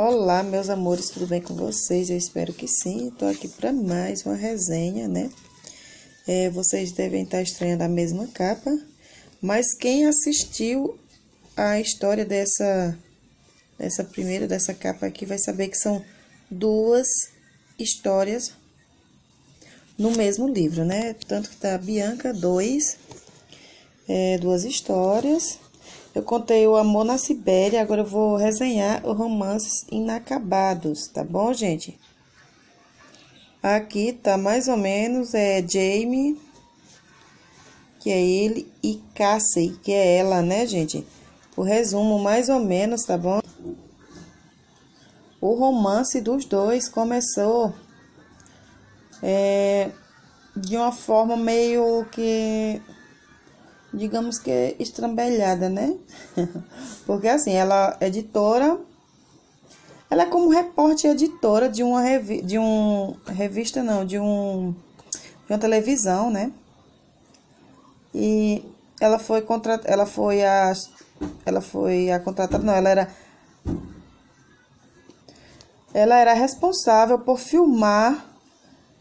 Olá, meus amores, tudo bem com vocês? Eu espero que sim. Tô aqui para mais uma resenha, né? Vocês devem estar estranhando a mesma capa, mas quem assistiu a história dessa capa aqui vai saber que são duas histórias no mesmo livro, né? Tanto que da Bianca, duas histórias. Eu contei o Amor na Sibéria, agora eu vou resenhar o Romances Inacabados, tá bom, gente? Aqui tá mais ou menos, Jamie, que é ele, e Cassie, que é ela, né, gente? O resumo, mais ou menos, tá bom? O romance dos dois começou de uma forma meio que, digamos que estrambelhada, né? Porque assim, ela é editora, ela é como repórter editora de uma revista, não, de uma televisão, né? E ela foi a contratada, não, ela era responsável por filmar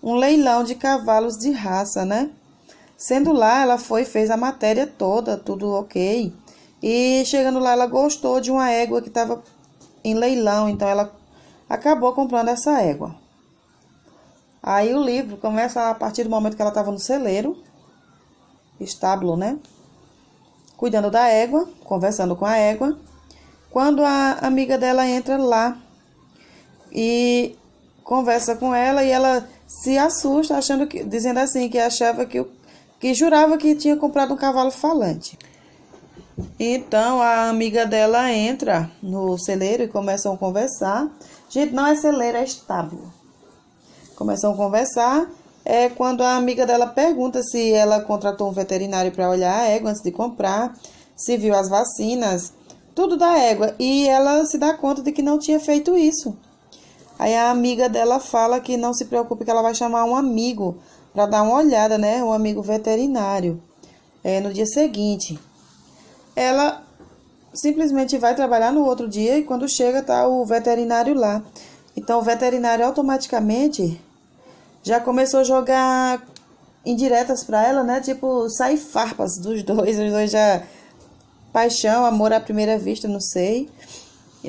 um leilão de cavalos de raça, né? Sendo lá, ela fez a matéria toda, tudo ok. E chegando lá, ela gostou de uma égua que estava em leilão, então ela acabou comprando essa égua. Aí o livro começa a partir do momento que ela estava no celeiro, estábulo, né? Cuidando da égua, conversando com a égua. Quando a amiga dela entra lá e conversa com ela, e ela se assusta, dizendo assim, que achava que jurava que tinha comprado um cavalo falante. Então, a amiga dela entra no celeiro e começam a conversar. Gente, não é celeiro, é estábulo. Começam a conversar. Quando a amiga dela pergunta se ela contratou um veterinário para olhar a égua antes de comprar, se viu as vacinas, tudo da égua. E ela se dá conta de que não tinha feito isso. Aí a amiga dela fala que não se preocupe, que ela vai chamar um amigo para dar uma olhada, né? Um amigo veterinário. No dia seguinte. Ela simplesmente vai trabalhar no outro dia e quando chega tá o veterinário lá. Então o veterinário automaticamente já começou a jogar indiretas para ela, né? Tipo, sai farpas dos dois. Os dois já... Paixão, amor à primeira vista, não sei.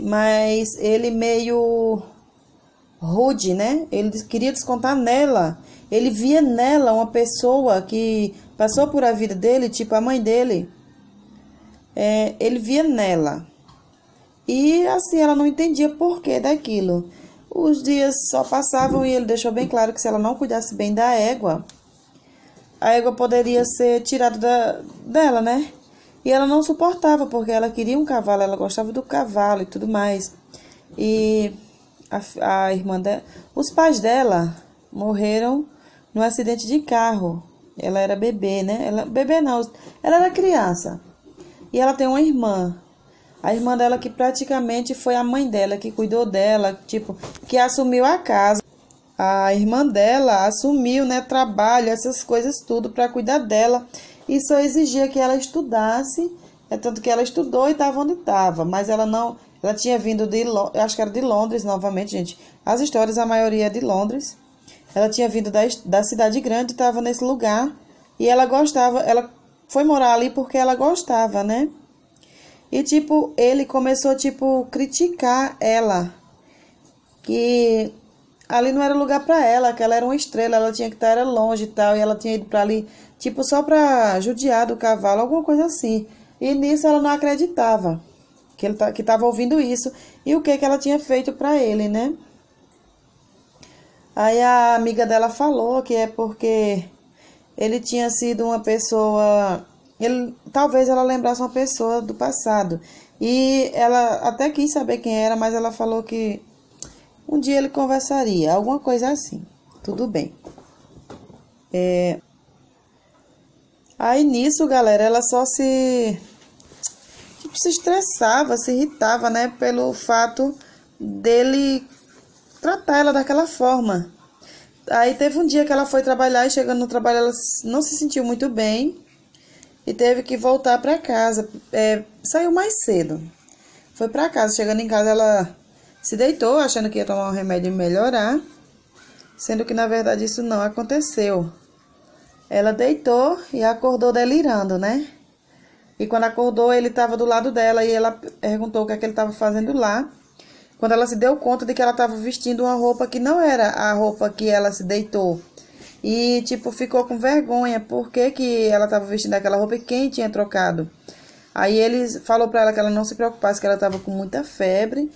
Mas ele meio rude, né? Ele queria descontar nela. Ele via nela uma pessoa que passou por a vida dele, tipo a mãe dele. Ele via nela. E assim, ela não entendia porquê daquilo. Os dias só passavam e ele deixou bem claro que se ela não cuidasse bem da égua, a égua poderia ser tirada dela, né? E ela não suportava, porque ela queria um cavalo, ela gostava do cavalo e tudo mais. E a irmã dela, os pais dela morreram num acidente de carro. Ela era bebê, né? Bebê não, ela era criança. E ela tem uma irmã. A irmã dela que praticamente foi a mãe dela, que cuidou dela, tipo, que assumiu a casa. A irmã dela assumiu, né, trabalho, essas coisas tudo para cuidar dela. E só exigia que ela estudasse, tanto que ela estudou e estava onde estava. Mas ela não, ela tinha vindo eu acho que era de Londres novamente, gente. As histórias, a maioria é de Londres. Ela tinha vindo da cidade grande, estava nesse lugar. E ela gostava, ela foi morar ali porque ela gostava, né? E, tipo, ele começou, tipo, criticar ela. Que ali não era lugar pra ela, que ela era uma estrela, ela tinha que estar longe e tal. E ela tinha ido pra ali, tipo, só pra judiar do cavalo, alguma coisa assim. E nisso ela não acreditava que tava ouvindo isso. E o que ela tinha feito pra ele, né? Aí a amiga dela falou que é porque ele tinha sido uma pessoa... talvez ela lembrasse uma pessoa do passado. E ela até quis saber quem era, mas ela falou que um dia ele conversaria, alguma coisa assim. Tudo bem. Aí nisso, galera, ela só se estressava, se irritava, né? Pelo fato dele tratar ela daquela forma. Aí teve um dia que ela foi trabalhar e chegando no trabalho ela não se sentiu muito bem. E teve que voltar para casa. Saiu mais cedo. Foi para casa. Chegando em casa, ela se deitou achando que ia tomar um remédio e melhorar, sendo que na verdade isso não aconteceu. Ela deitou e acordou delirando, né? E quando acordou, ele estava do lado dela e ela perguntou o que é que ele estava fazendo lá. Quando ela se deu conta de que ela estava vestindo uma roupa que não era a roupa que ela se deitou. E, tipo, ficou com vergonha. Por que que ela estava vestindo aquela roupa e quem tinha trocado? Aí ele falou para ela que ela não se preocupasse, que ela estava com muita febre.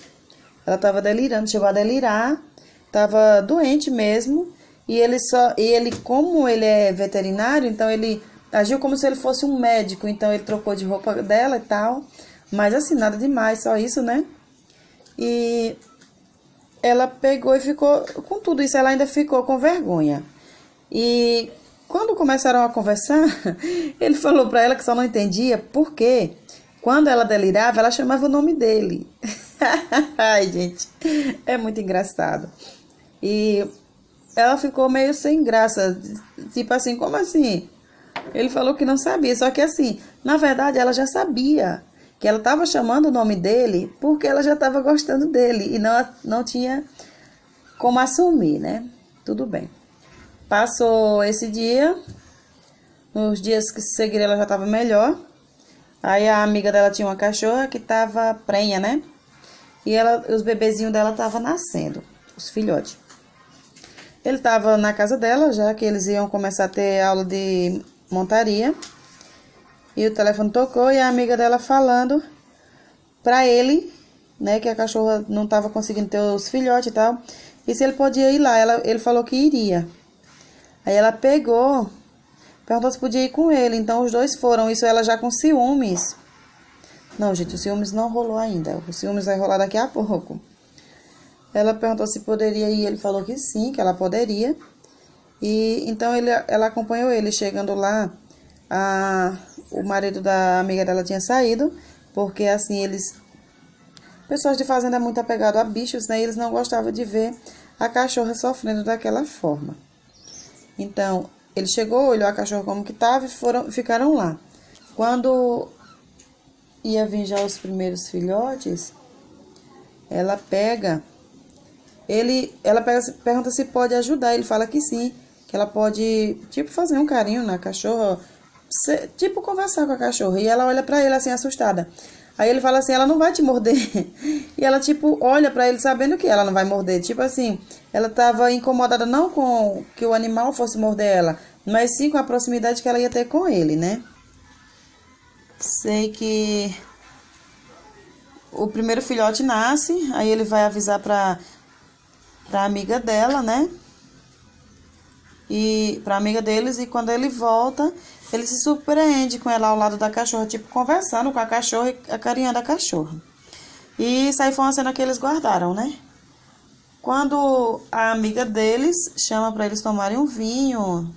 Ela estava delirando, chegou a delirar. Estava doente mesmo. E ele, como ele é veterinário, então ele agiu como se ele fosse um médico. Então ele trocou de roupa dela e tal. Mas assim, nada demais, só isso, né? E ela pegou e ficou, com tudo isso, ela ainda ficou com vergonha. E quando começaram a conversar, ele falou pra ela que só não entendia porque quando ela delirava, ela chamava o nome dele. Ai, gente, é muito engraçado. E ela ficou meio sem graça, tipo assim, como assim? Ele falou que não sabia, só que assim, na verdade ela já sabia que ela estava chamando o nome dele porque ela já estava gostando dele e não tinha como assumir, né? Tudo bem. Passou esse dia, nos dias que se seguiram ela já estava melhor. Aí a amiga dela tinha uma cachorra que estava prenha, né? E os bebezinhos dela estavam nascendo, os filhotes. Ele estava na casa dela, já que eles iam começar a ter aula de montaria. E o telefone tocou e a amiga dela falando pra ele, né, que a cachorra não estava conseguindo ter os filhotes e tal. E se ele podia ir lá, ele falou que iria. Aí ela pegou, perguntou se podia ir com ele. Então os dois foram, isso ela já com ciúmes. Não, gente, o ciúmes não rolou ainda. O ciúmes vai rolar daqui a pouco. Ela perguntou se poderia ir, ele falou que sim, que ela poderia. E então ela acompanhou ele. Chegando lá, o marido da amiga dela tinha saído, porque assim, pessoas de fazenda é muito apegado a bichos, né? E eles não gostavam de ver a cachorra sofrendo daquela forma. Então, ele chegou, olhou a cachorra como que estava e ficaram lá. Quando ia vir já os primeiros filhotes, ela pergunta se pode ajudar. Ele fala que sim, que ela pode, tipo, fazer um carinho na cachorra, tipo, conversar com a cachorra. E ela olha pra ele assim, assustada. Aí ele fala assim, ela não vai te morder. E ela, tipo, olha pra ele sabendo que ela não vai morder. Tipo assim, ela tava incomodada não com que o animal fosse morder ela, mas sim com a proximidade que ela ia ter com ele, né? Sei que o primeiro filhote nasce, aí ele vai avisar pra amiga dela, né? E pra amiga deles, e quando ele volta, ele se surpreende com ela ao lado da cachorra, tipo, conversando com a cachorra e acarinhando a cachorra. E isso aí foi uma cena que eles guardaram, né? Quando a amiga deles chama pra eles tomarem um vinho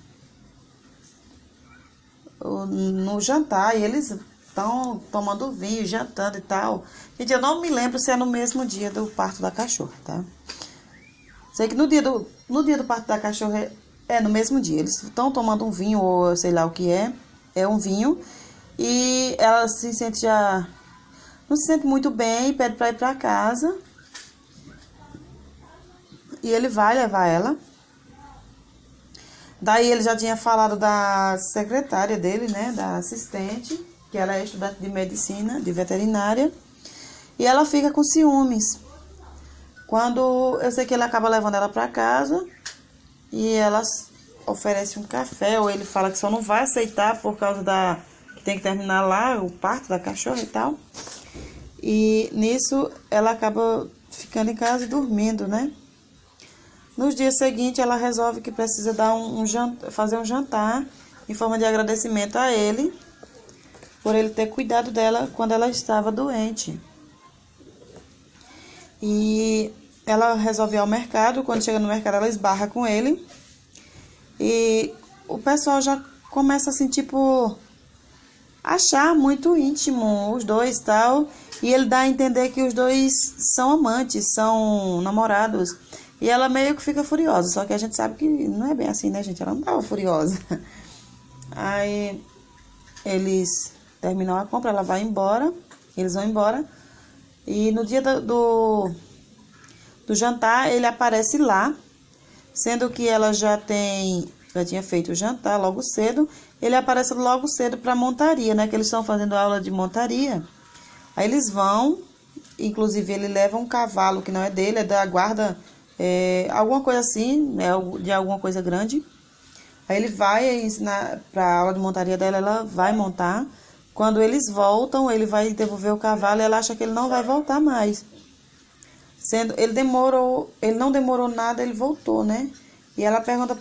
no jantar, e eles estão tomando vinho, jantando e tal. Gente, eu não me lembro se é no mesmo dia do parto da cachorra, tá? Sei que no dia do parto da cachorra é no mesmo dia. Eles estão tomando um vinho, ou sei lá o que é um vinho. E ela se sente já, não se sente muito bem e pede pra ir pra casa. E ele vai levar ela. Daí ele já tinha falado da secretária dele, né, da assistente, que ela é estudante de medicina, de veterinária. E ela fica com ciúmes. Quando eu sei que ele acaba levando ela pra casa e ela oferece um café, ou ele fala que só não vai aceitar por causa que tem que terminar lá o parto da cachorra e tal. E nisso ela acaba ficando em casa e dormindo, né? Nos dias seguintes ela resolve que precisa dar fazer um jantar em forma de agradecimento a ele por ele ter cuidado dela quando ela estava doente. E ela resolve ir ao mercado. Quando chega no mercado, ela esbarra com ele. E o pessoal já começa assim, tipo, achar muito íntimo os dois e tal. E ele dá a entender que os dois são amantes, são namorados. E ela meio que fica furiosa. Só que a gente sabe que não é bem assim, né, gente? Ela não tava furiosa. Aí eles terminam a compra, ela vai embora. Eles vão embora. E no dia do jantar, ele aparece lá, sendo que ela já tinha feito o jantar logo cedo. Ele aparece logo cedo para montaria, né? Que eles estão fazendo aula de montaria. Aí eles vão, inclusive ele leva um cavalo que não é dele, é da guarda, alguma coisa assim, de alguma coisa grande. Aí ele vai ensinar para a aula de montaria dela, ela vai montar. Quando eles voltam, ele vai devolver o cavalo e ela acha que ele não vai voltar mais. Ele não demorou nada, ele voltou, né? E ela pergunta,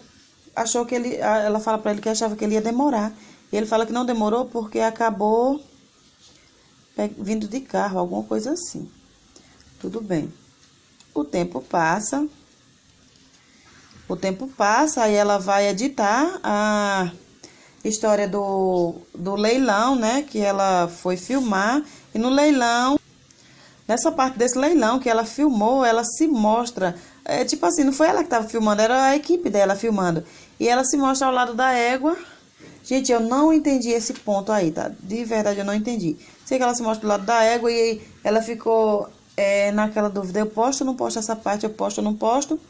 ela fala para ele que achava que ele ia demorar. E ele fala que não demorou porque acabou vindo de carro, alguma coisa assim. Tudo bem. O tempo passa, aí ela vai editar a história do leilão, né? Que ela foi filmar. E no leilão, nessa parte desse leilão que ela filmou, ela se mostra. Tipo assim, não foi ela que estava filmando, era a equipe dela filmando. E ela se mostra ao lado da égua. Gente, eu não entendi esse ponto aí, tá? De verdade, eu não entendi. Sei que ela se mostra do lado da égua e aí ela ficou naquela dúvida. Eu posto ou não posto essa parte? Eu posto ou não posto?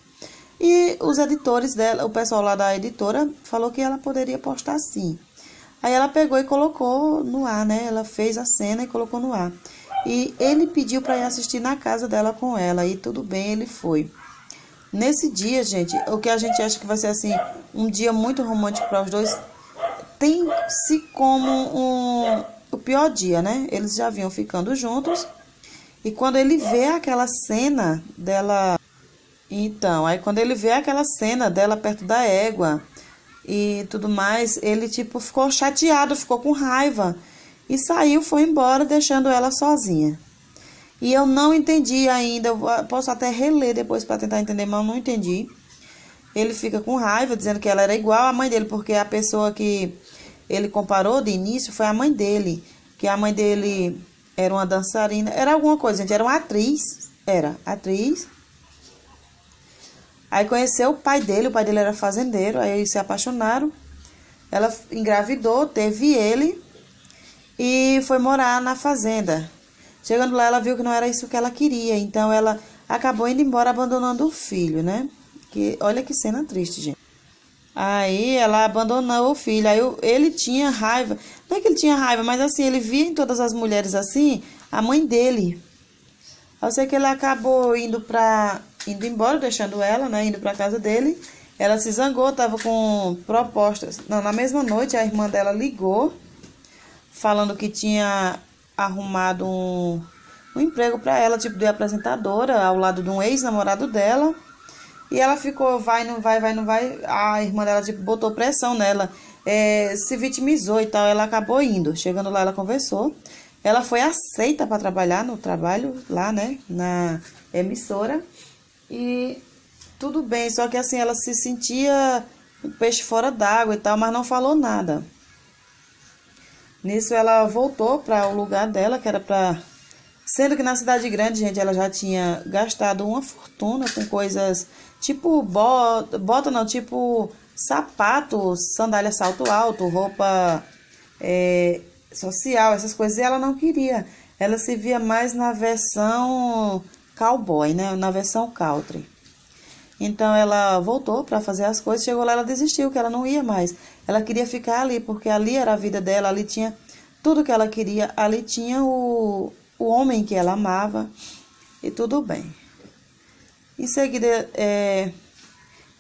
E os editores dela, o pessoal lá da editora, falou que ela poderia postar sim. Aí ela pegou e colocou no ar, né? Ela fez a cena e colocou no ar. E ele pediu para ir assistir na casa dela com ela. E tudo bem, ele foi. Nesse dia, gente, o que a gente acha que vai ser assim, um dia muito romântico para os dois, tem-se como o pior dia, né? Eles já vinham ficando juntos. E quando ele vê aquela cena dela... Então, aí quando ele vê aquela cena dela perto da égua e tudo mais, ele tipo ficou chateado, ficou com raiva e saiu, foi embora, deixando ela sozinha. E eu não entendi ainda, eu posso até reler depois para tentar entender, mas eu não entendi. Ele fica com raiva, dizendo que ela era igual à mãe dele, porque a pessoa que ele comparou de início foi a mãe dele, que a mãe dele era uma dançarina, era alguma coisa, gente, era uma atriz, Aí conheceu o pai dele era fazendeiro, aí eles se apaixonaram. Ela engravidou, teve ele e foi morar na fazenda. Chegando lá, ela viu que não era isso que ela queria, então ela acabou indo embora, abandonando o filho, né? Olha que cena triste, gente. Aí ela abandonou o filho, aí ele tinha raiva. Não é que ele tinha raiva, mas assim, ele via em todas as mulheres assim, a mãe dele. Eu sei que ele acabou indo embora, deixando ela, né, indo pra casa dele. Ela se zangou, tava com propostas. Não, na mesma noite a irmã dela ligou, falando que tinha arrumado um emprego pra ela, tipo de apresentadora, ao lado de um ex-namorado dela. E ela ficou, vai, não vai, vai, não vai. A irmã dela, tipo, botou pressão nela, se vitimizou e tal. Ela acabou indo. Chegando lá, ela conversou. Ela foi aceita para trabalhar no trabalho lá, né, na emissora. E tudo bem, só que assim, ela se sentia um peixe fora d'água e tal, mas não falou nada. Nisso ela voltou para o lugar dela, que era para... Sendo que na cidade grande, gente, ela já tinha gastado uma fortuna com coisas tipo bota não, tipo sapato, sandália salto alto, roupa... social, essas coisas, e ela não queria. Ela se via mais na versão cowboy, né? Na versão country. Então ela voltou para fazer as coisas, chegou lá, ela desistiu, que ela não ia mais. Ela queria ficar ali, porque ali era a vida dela, ali tinha tudo que ela queria, ali tinha o homem que ela amava, e tudo bem. Em seguida,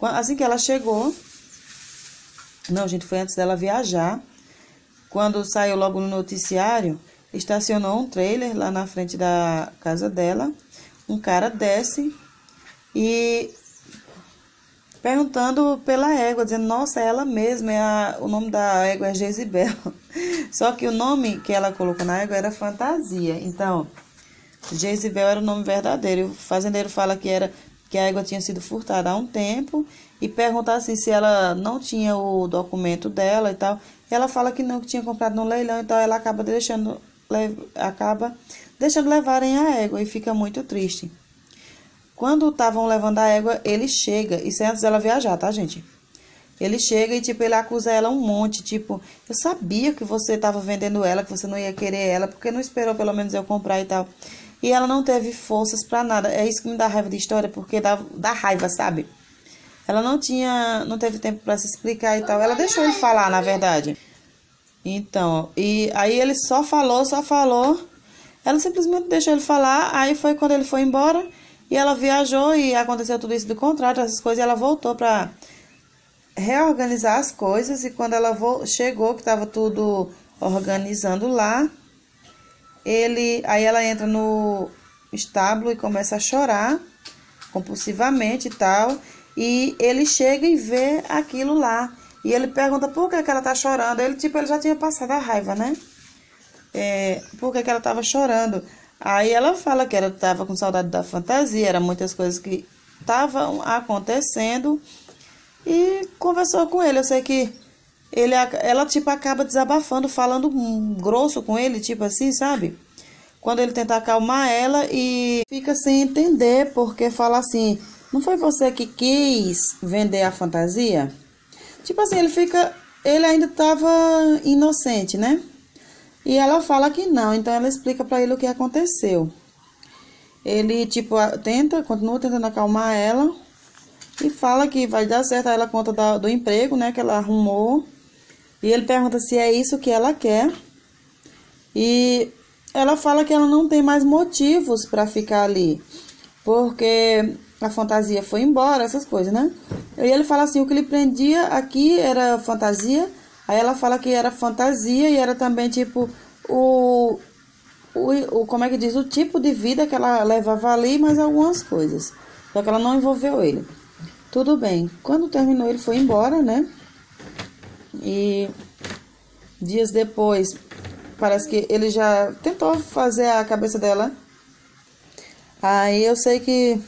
assim que ela chegou, não, gente, foi antes dela viajar. Quando saiu logo no noticiário, estacionou um trailer lá na frente da casa dela. Um cara desce e perguntando pela égua, dizendo, nossa, é ela mesma, o nome da égua é Jezibel. Só que o nome que ela colocou na égua era fantasia. Então, Jezibel era o nome verdadeiro. O fazendeiro fala que a égua tinha sido furtada há um tempo e pergunta assim se ela não tinha o documento dela e tal. Ela fala que não, que tinha comprado no leilão, então ela acaba deixando levarem a égua e fica muito triste. Quando estavam levando a égua, ele chega, isso é antes dela viajar, tá, gente? Ele chega e, tipo, ele acusa ela um monte, tipo, eu sabia que você estava vendendo ela, que você não ia querer ela, porque não esperou pelo menos eu comprar e tal. e ela não teve forças pra nada. É isso que me dá raiva de história, porque dá raiva, sabe? Ela não teve tempo pra se explicar e tal. Ela deixou ele falar, na verdade. Então, e aí ele só falou. Ela simplesmente deixou ele falar. Aí foi quando ele foi embora e ela viajou e aconteceu tudo isso do contrato, essas coisas, e ela voltou pra reorganizar as coisas. E quando ela chegou, que estava tudo organizando lá, aí ela entra no estábulo e começa a chorar compulsivamente e tal. E ele chega e vê aquilo lá. E ele pergunta por que ela tá chorando. Ele já tinha passado a raiva, né? Por que ela tava chorando. Aí ela fala que ela tava com saudade da fantasia, eram muitas coisas que estavam acontecendo. E conversou com ele. Eu sei que ela acaba desabafando, falando grosso com ele, tipo assim, sabe? Quando ele tenta acalmar ela e fica sem entender, porque fala assim: não foi você que quis vender a fantasia? Tipo assim, ele ainda estava inocente, né? E ela fala que não, então ela explica pra ele o que aconteceu. Ele, tipo, continua tentando acalmar ela e fala que vai dar certo. Aí ela conta do emprego, né, que ela arrumou. E ele pergunta se é isso que ela quer. E ela fala que ela não tem mais motivos pra ficar ali, porque a fantasia foi embora, essas coisas, né? E ele fala assim, o que lhe prendia aqui era fantasia. Aí ela fala que era fantasia e era também, tipo, como é que diz? O tipo de vida que ela levava ali, mais algumas coisas. Só que ela não envolveu ele. Tudo bem. Quando terminou, ele foi embora, né? E dias depois, parece que ele já tentou fazer a cabeça dela. Aí eu sei que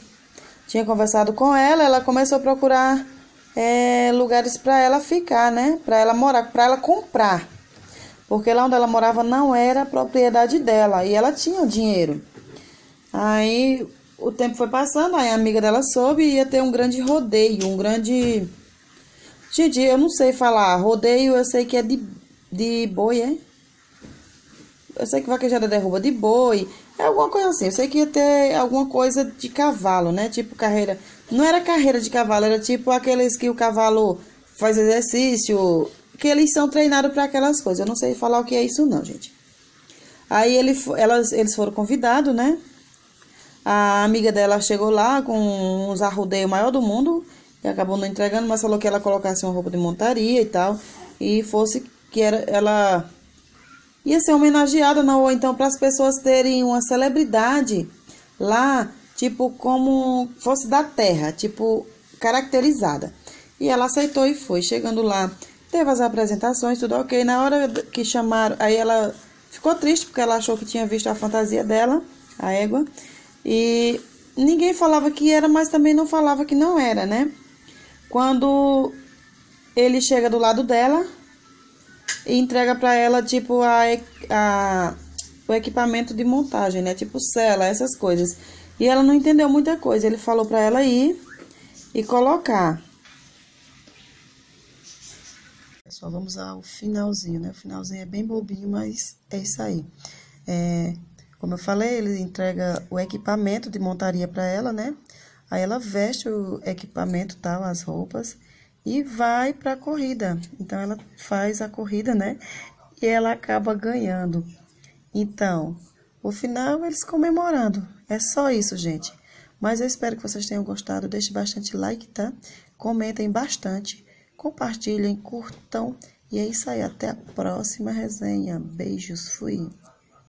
tinha conversado com ela começou a procurar lugares para ela ficar, né? Para ela morar, para ela comprar. Porque lá onde ela morava não era propriedade dela e ela tinha o dinheiro. Aí o tempo foi passando, aí a amiga dela soube e ia ter um grande rodeio, Gente, eu não sei falar. Rodeio eu sei que é de boi, é? Eu sei que vaquejada derruba de boi. É alguma coisa assim. Eu sei que ia ter alguma coisa de cavalo, né? Tipo carreira. Não era carreira de cavalo, era tipo aqueles que o cavalo faz exercício. Que eles são treinados para aquelas coisas. Eu não sei falar o que é isso não, gente. Aí eles foram convidados, né? A amiga dela chegou lá com uns arrodeios maior do mundo. E acabou não entregando, mas falou que ela colocasse uma roupa de montaria e tal. E fosse que ela ia ser homenageada, não, ou então para as pessoas terem uma celebridade lá, tipo, como fosse da terra, tipo, caracterizada. E ela aceitou e foi. Chegando lá, teve as apresentações, tudo ok. Na hora que chamaram, aí ela ficou triste, porque ela achou que tinha visto a fantasia dela, a égua. E ninguém falava que era, mas também não falava que não era, né? Quando ele chega do lado dela e entrega para ela, tipo, o equipamento de montagem, né? Tipo, cela, essas coisas. E ela não entendeu muita coisa. Ele falou para ela ir e colocar. Pessoal, vamos ao finalzinho, né? O finalzinho é bem bobinho, mas é isso aí. Como eu falei, ele entrega o equipamento de montaria para ela, né? Aí ela veste o equipamento, tal, as roupas, e vai para a corrida. Então, ela faz a corrida, né? E ela acaba ganhando. Então, o final, eles comemorando. É só isso, gente. Mas eu espero que vocês tenham gostado. Deixe bastante like, tá? Comentem bastante. Compartilhem, curtam. E é isso aí. Até a próxima resenha. Beijos. Fui.